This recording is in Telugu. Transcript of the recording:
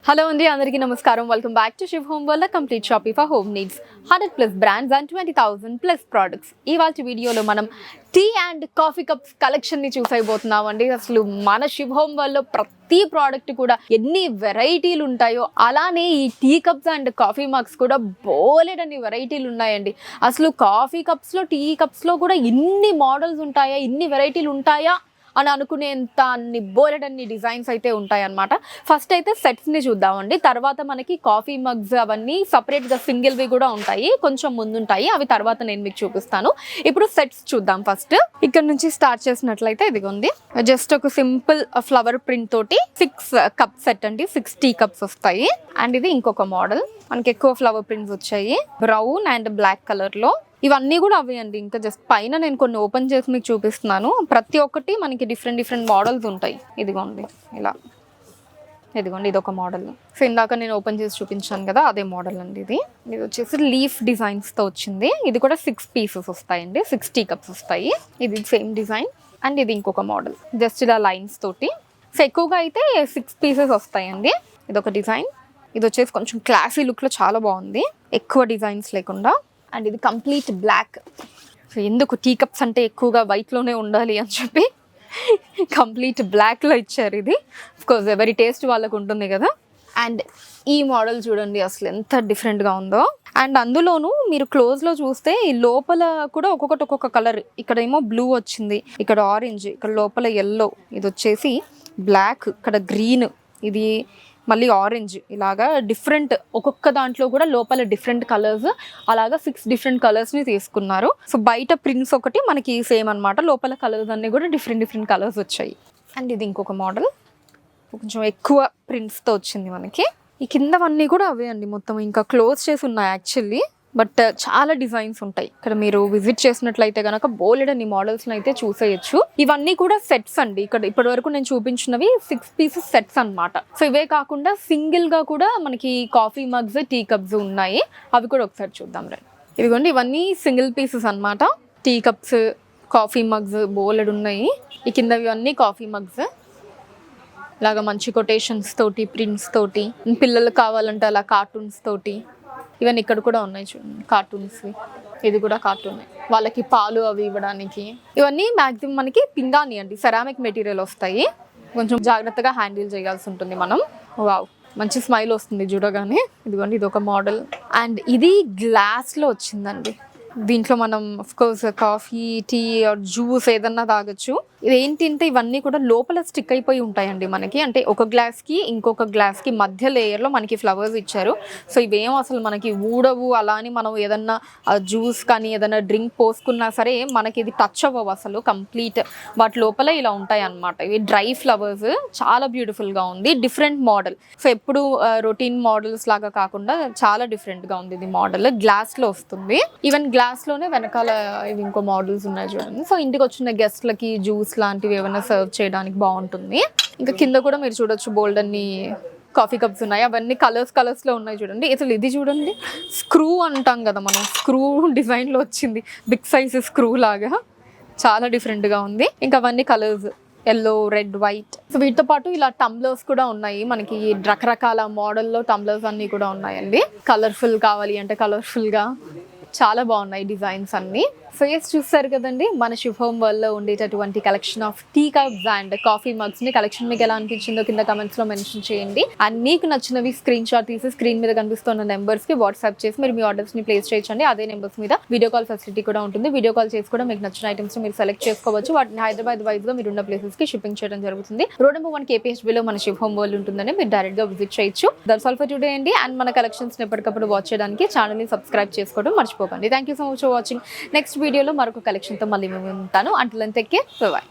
హలో అండి, అందరికీ నమస్కారం. Welcome back to Shiv home world, complete shopping for home needs. 100+ brands and 20,000+ products. ఇవాళ వీడియోలో మనం టీ అండ్ కాఫీ కప్స్ కలెక్షన్ని చూసైపోతున్నాం అండి. అసలు మన శివ్ హోమ్ వరల్డ్లో ప్రతి ప్రోడక్ట్ కూడా ఎన్ని వెరైటీలు ఉంటాయో అలానే ఈ tea cups and coffee mugs కూడా బోలెడన్ని వెరైటీలు ఉన్నాయండి. అసలు కాఫీ కప్స్లో, టీ కప్స్లో కూడా ఇన్ని మోడల్స్ ఉంటాయా, ఇన్ని వెరైటీలు ఉంటాయా అని అనుకునేంత అన్ని బోలెడన్ని డిజైన్స్ అయితే ఉంటాయన్నమాట. ఫస్ట్ అయితే సెట్స్ని చూద్దామండి. తర్వాత మనకి కాఫీ మగ్స్ అవన్నీ సపరేట్గా సింగిల్వి కూడా ఉంటాయి, కొంచెం ముందుంటాయి, అవి తర్వాత నేను మీకు చూపిస్తాను. ఇప్పుడు సెట్స్ చూద్దాం. ఫస్ట్ ఇక్కడ నుంచి స్టార్ట్ చేసినట్లయితే ఇదిగోండి, జస్ట్ ఒక సింపుల్ ఫ్లవర్ ప్రింట్ తోటి 6 కప్ సెట్ అండి. 6 టీ కప్స్ వస్తాయి. అండ్ ఇది ఇంకొక మోడల్, మనకి ఎక్కువ ఫ్లవర్ ప్రింట్స్ వచ్చాయి, బ్రౌన్ అండ్ బ్లాక్ కలర్లో. ఇవన్నీ కూడా అవే అండి. ఇంకా జస్ట్ పైన నేను కొన్ని ఓపెన్ చేసి మీకు చూపిస్తున్నాను. ప్రతి ఒక్కటి మనకి డిఫరెంట్ మోడల్స్ ఉంటాయి. ఇదిగోండి ఇలా, ఇదిగోండి ఇదొక మోడల్. సో ఇందాక నేను ఓపెన్ చేసి చూపించాను కదా, అదే మోడల్ అండి. ఇది వచ్చేసి లీఫ్ డిజైన్స్తో వచ్చింది. ఇది కూడా 6 పీసెస్ వస్తాయండి, 6 టీ కప్స్ వస్తాయి. ఇది సేమ్ డిజైన్. అండ్ ఇది ఇంకొక మోడల్, జస్ట్ ఇలా లైన్స్ తోటి. సో ఎక్కువగా అయితే 6 పీసెస్ వస్తాయండి. ఇదొక డిజైన్. ఇది వచ్చేసి కొంచెం క్లాసీ లుక్లో చాలా బాగుంది, ఎక్కువ డిజైన్స్ లేకుండా. అండ్ ఇది కంప్లీట్ బ్లాక్. సో ఎందుకు టీ కప్స్ అంటే ఎక్కువగా వైట్లోనే ఉండాలి అని చెప్పి కంప్లీట్ బ్లాక్లో ఇచ్చారు. ఇది అఫ్కోర్స్ ఎవరి టేస్ట్ వాళ్ళకు ఉంటుంది కదా. అండ్ ఈ మోడల్ చూడండి అసలు ఎంత డిఫరెంట్గా ఉందో. అండ్ అందులోనూ మీరు క్లోజ్లో చూస్తే ఈ లోపల కూడా ఒక్కొక్క కలర్. ఇక్కడ ఏమో బ్లూ వచ్చింది, ఇక్కడ ఆరెంజ్, ఇక్కడ లోపల ఎల్లో, ఇది వచ్చేసి బ్లాక్, ఇక్కడ గ్రీన్, ఇది మళ్ళీ ఆరెంజ్. ఇలాగా డిఫరెంట్, ఒక్కొక్క దాంట్లో కూడా లోపల డిఫరెంట్ కలర్స్, అలాగా 6 డిఫరెంట్ కలర్స్ని తీసుకున్నారు. సో బయట ప్రింట్స్ ఒకటి మనకి సేమ్ అనమాట, లోపల కలర్స్ అన్నీ కూడా డిఫరెంట్ కలర్స్ వచ్చాయి. అండ్ ఇది ఇంకొక మోడల్, కొంచెం ఎక్కువ ప్రింట్స్తో వచ్చింది మనకి. ఈ కిందవన్నీ కూడా అవే అండి, మొత్తం ఇంకా క్లోజ్ చేసి ఉన్నాయి యాక్చువల్లీ, బట్ చాలా డిజైన్స్ ఉంటాయి. ఇక్కడ మీరు విజిట్ చేసినట్లయితే కనుక బోలెడన్ని మోడల్స్ని అయితే చూసేయచ్చు. ఇవన్నీ కూడా సెట్స్ అండి. ఇక్కడ ఇప్పటి వరకు నేను చూపించినవి 6 పీసెస్ సెట్స్ అనమాట. సో ఇవే కాకుండా సింగిల్గా కూడా మనకి కాఫీ మగ్స్, టీ కప్స్ ఉన్నాయి. అవి కూడా ఒకసారి చూద్దాం రండి. ఇదిగోండి, ఇవన్నీ సింగిల్ పీసెస్ అనమాట. టీ కప్స్, కాఫీ మగ్స్ బోలెడు ఉన్నాయి. ఈ కిందవి అన్నీ కాఫీ మగ్స్, ఇలాగా మంచి కొటేషన్స్ తోటి, ప్రింట్స్ తోటి. పిల్లలకు కావాలంటే అలా కార్టూన్స్ తోటి. ఇవన్నీ ఇక్కడ కూడా ఉన్నాయి చూడండి, కార్టూన్స్. ఇది కూడా కార్టూన్, వాళ్ళకి పాలు అవి ఇవ్వడానికి. ఇవన్నీ మ్యాక్సిమం మనకి పింగాణి అండి, సెరామిక్ మెటీరియల్ వస్తాయి. కొంచెం జాగ్రత్తగా హ్యాండిల్ చేయాల్సి ఉంటుంది మనం. వావ్, మంచి స్మైల్ వస్తుంది చూడగానే. ఇదిగోండి ఇదొక మోడల్. అండ్ ఇది గ్లాస్లో వచ్చిందండి. దీంట్లో మనం of course coffee, tea or juice ఏదన్నా తాగొచ్చు. ఇదేంటంటే ఇవన్నీ కూడా లోపల స్టిక్ అయిపోయి ఉంటాయండి మనకి. అంటే ఒక గ్లాస్కి ఇంకొక గ్లాస్కి మధ్య లేయర్లో మనకి ఫ్లవర్స్ ఇచ్చారు. సో ఇవేం అసలు మనకి ఊడవు. అలా అని మనం ఏదన్నా జ్యూస్ కానీ ఏదైనా డ్రింక్ పోసుకున్నా సరే మనకి ఇది టచ్ అవ్వవు అసలు. కంప్లీట్ వాటి లోపల ఇలా ఉంటాయి అన్నమాట. ఇవి డ్రై ఫ్లవర్స్, చాలా బ్యూటిఫుల్గా ఉంది. Different model. సో ఎప్పుడు రొటీన్ మోడల్స్ లాగా కాకుండా చాలా డిఫరెంట్గా ఉంది ఇది మోడల్. గ్లాస్లో వస్తుంది. ఈవెన్ గ్లాస్లోనే వెనకాల ఇవి ఇంకో మోడల్స్ ఉన్నాయి చూడండి. సో ఇంటికి వచ్చిన గెస్ట్లకి జ్యూస్ లాంటివి ఏమైనా సర్వ్ చేయడానికి బాగుంటుంది. ఇంకా కింద కూడా మీరు చూడొచ్చు బోల్డ్ అన్ని కాఫీ కప్స్ ఉన్నాయి. అవన్నీ కలర్స్లో ఉన్నాయి చూడండి. అసలు ఇది చూడండి, స్క్రూ అంటాం కదా మనం, స్క్రూ డిజైన్లో వచ్చింది, బిగ్ సైజ్ స్క్రూ లాగా. చాలా డిఫరెంట్గా ఉంది. ఇంకా అవన్నీ colours, yellow, red, white. So వీటితో పాటు ఇలా టంబ్లర్స్ కూడా ఉన్నాయి మనకి. రకరకాల మోడల్లో టంబ్లర్స్ అన్నీ కూడా ఉన్నాయండి. కలర్ఫుల్ కావాలి అంటే కలర్ఫుల్గా చాలా బాగున్నాయి డిజైన్స్ అన్నీ. ఫేస్ చూస్తారు కదండి, మన శివ్ హోమ్ వరల్డ్లో ఉండేటటువంటి collection of tea cups and coffee మగ్స్ని. కలెక్షన్ మీకు ఎలా అనిపించిందో కింద కమెంట్స్లో మెన్షన్ చేయండి. అండ్ మీకు నచ్చినవి స్క్రీన్ షాట్ తీసి స్క్రీన్ మీద కనిపిస్తున్న నెంబర్స్కి వాట్సాప్ చేసి మీరు మీ ఆర్డర్స్ని ప్లేస్ చేయొచ్చండి. అదే నెంబర్స్ మీద వీడియో కాల్ ఫెసిలిటీ కూడా ఉంటుంది. వీడియో కాల్ చేసి కూడా మీకు నచ్చిన ఐటమ్స్ మీరు సెలెక్ట్ చేసుకోవచ్చు. వాటిని హైదరాబాద్ వైజ్గా మీరు ఉన్న ప్లేసెస్కి షిప్పింగ్ చేయడం జరుగుతుంది. రోడ్ నెంబర్ 1 KPHBలో మన శివ్ హోమ్ వరల్డ్ ఉంటుందని మీరు డైరెక్ట్గా విజిట్ చేయొచ్చు. దట్స్ ఆల్ ఫర్ టుడే అండి. అండ్ మన కలెక్షన్స్ని ఎప్పటికప్పుడు వాచ్ చేయడానికి ఛానల్ని సబ్స్క్రైబ్ చేసుకోవడం మర్చిపోకండి. Thank you so much for watching. Next వీడియోలో మరొక కలెక్షన్తో మళ్ళీ మేము ఉంటాను. Until then take care, by.